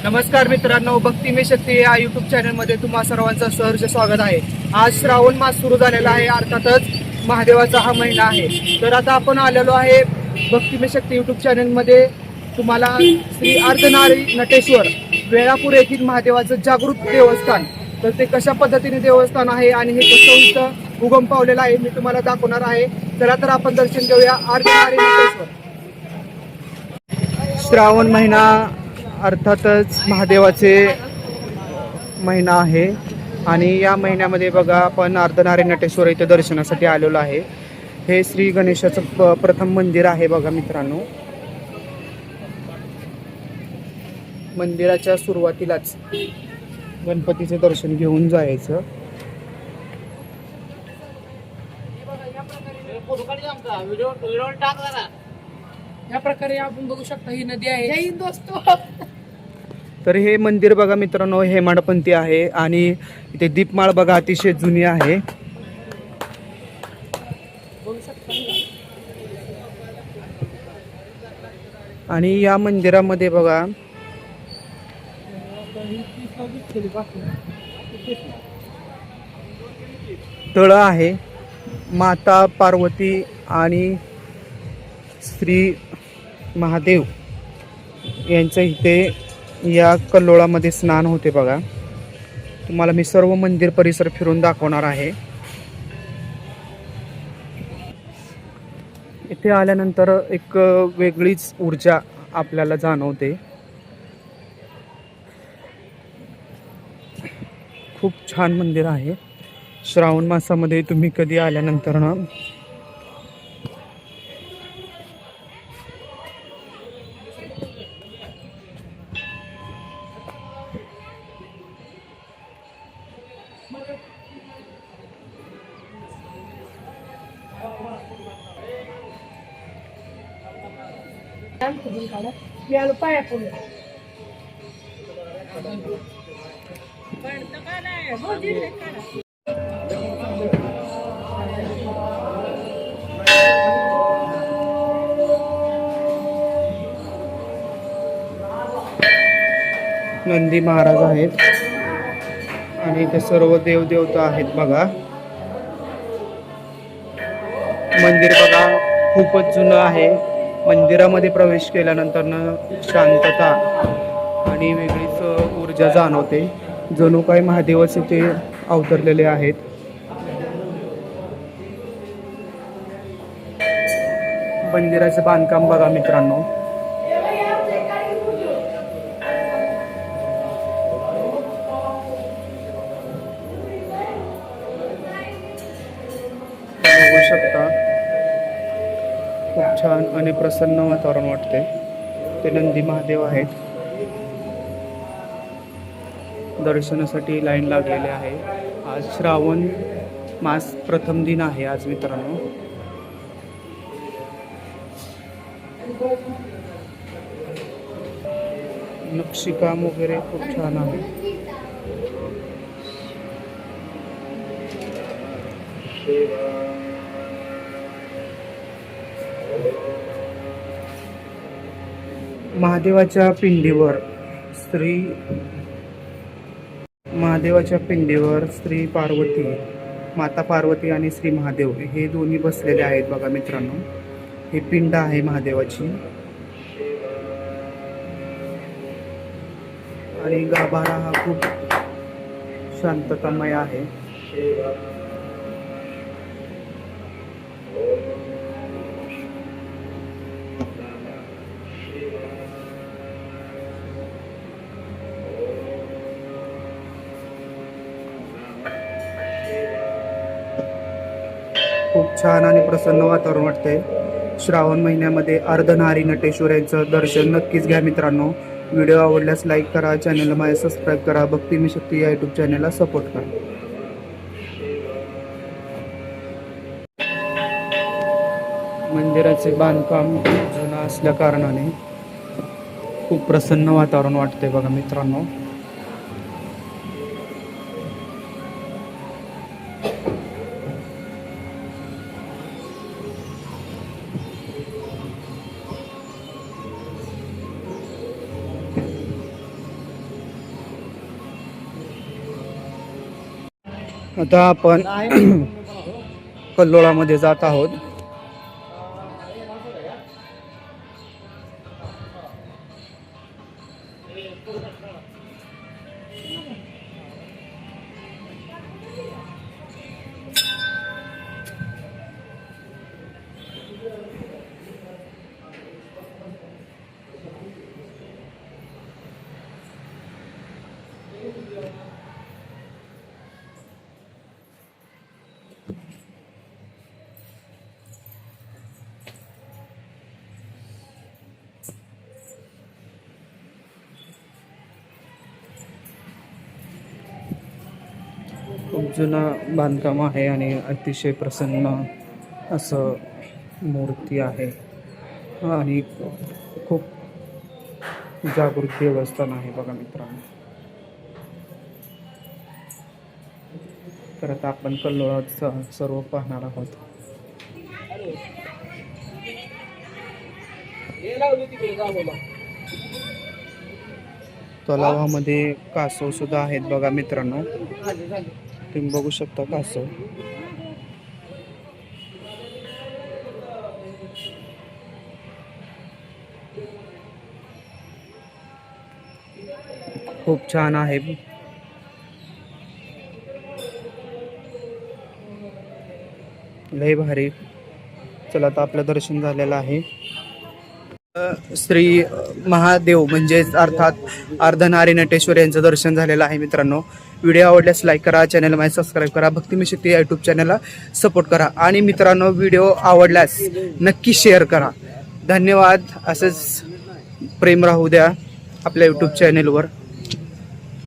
नमस्कार मित्रांनो, भक्ती में शक्ती या यूट्यूब चॅनलमध्ये तुम्हा सर्वांचं सहर्ष स्वागत आहे। आज श्रावण मास सुरू झालेला आहे, अर्थातच महादेवाचा हा महिना आहे। तर आता आपण आलेलो आहे भक्ती में शक्ती यूट्यूब चॅनलमध्ये तुम्हाला श्री अर्धनारी नटेश्वर वेळापूर येथील महादेवाचं जागृत देवस्थान, तर ते कशा पद्धतीने देवस्थान आहे आणि हे कसं इथं उगम पावलेलं आहे मी तुम्हाला दाखवणार आहे। चला तर आपण दर्शन घेऊया अर्धनारी नटेश्वर। श्रावण महिना अर्थातच महादेवाचे महिना आहे आणि या महिन्यामध्ये बघा आपण अर्धनारी नटेश्वर इथे दर्शनासाठी आलेलो आहे। हे श्री गणेशाचं प्रथम मंदिर आहे बघा मित्रांनो। मंदिराच्या सुरुवातीलाच गणपतीचे दर्शन घेऊन जायचं। या प्रकारे आपण बघू शकता ही नदी आहे। जय हिंद दोस्तो। तर हे मंदिर बघा मित्रांनो हेमाडपंथी आहे आणि इथे दीपमाळ बघा अतिशय जुनी आहे। आणि या मंदिरामध्ये बघा तळ आहे। माता पार्वती आणि श्री महादेव यांचं इथे या कल्लोळामध्ये स्नान होते बघा। तुम्हाला मी सर्व मंदिर परिसर फिरून दाखवणार आहे। इथे आल्यानंतर एक वेगळीच ऊर्जा आपल्याला जाणवते। खूप छान मंदिर आहे। श्रावण मासामध्ये तुम्ही कधी आल्यानंतर ना नंदी महाराज आहेत आणि इथे सर्व देवदेवता आहेत बघा। मंदिर बघा खूपच जुनं आहे। मंदिरामध्ये प्रवेश केल्यानंतर शांतता आणि वेगळीच ऊर्जा जाणवते, जणू काही महादेवच इथे अवतरलेले आहेत। मंदिराचं बांधकाम बघा मित्रांनो। बघू शकता खूप छान आणि प्रसन्न वातावरण वाटते। ते नंदी महादेव आहेत। दर्शनासाठी लाईन लागलेली आहे। आज श्रावण मास प्रथम दिन आहे आज मित्रांनो। नक्षीकाम वगैरे खूप छान आहे। महादेवाच्या पिंडीवर श्री पार्वती, माता पार्वती आणि श्री महादेव हे दोन्ही बसलेले आहेत बघा मित्रांनो। ही पिंड आहे महादेवाची आणि गाभारा हा खूप शांततामय आहे। खूप छान आणि प्रसन्न वातावरण वाटतंय। श्रावण महिन्यामध्ये अर्धनारी नटेश्वर यांचं दर्शन नक्कीच घ्या मित्रांनो। व्हिडिओ आवडल्यास लाईक करा, चॅनलला माझ्या सबस्क्राईब करा, भक्ती में शक्ती या यूट्यूब चॅनलला सपोर्ट करा। मंदिराचे बांधकाम जुनं असल्या कारणाने खूप प्रसन्न वातावरण वाटतंय बघा मित्रांनो। आता आपण कल्लोळामध्ये जात आहोत. खूप जुनं बांधकाम आहे आणि अतिशय प्रसन्न असं मूर्ती आहे आणि खूप जागृत देवस्थान आहे बघा मित्रांनो. तर आता आपण कल्लोळात सर्व पाहणार आहोत. तलावामध्ये कासव सुद्धा आहेत बघा मित्रांनो. तुम्ही बघू शकता कासव. खूप छान आहे. लय भारी. चला आता आपलं दर्शन झालेलं आहे. श्री महादेव म्हणजेच अर्थात अर्धनारी नटेश्वर यांचं दर्शन झालेलं आहे मित्रांनो. व्हिडिओ आवडल्यास लाईक करा, चॅनल माझे सबस्क्राईब करा, भक्तिमय शक्ती यूट्यूब चॅनलला सपोर्ट करा आणि मित्रांनो व्हिडिओ आवडल्यास नक्की शेअर करा. धन्यवाद. असंच प्रेम राहू द्या आपल्या यूट्यूब चॅनलवर.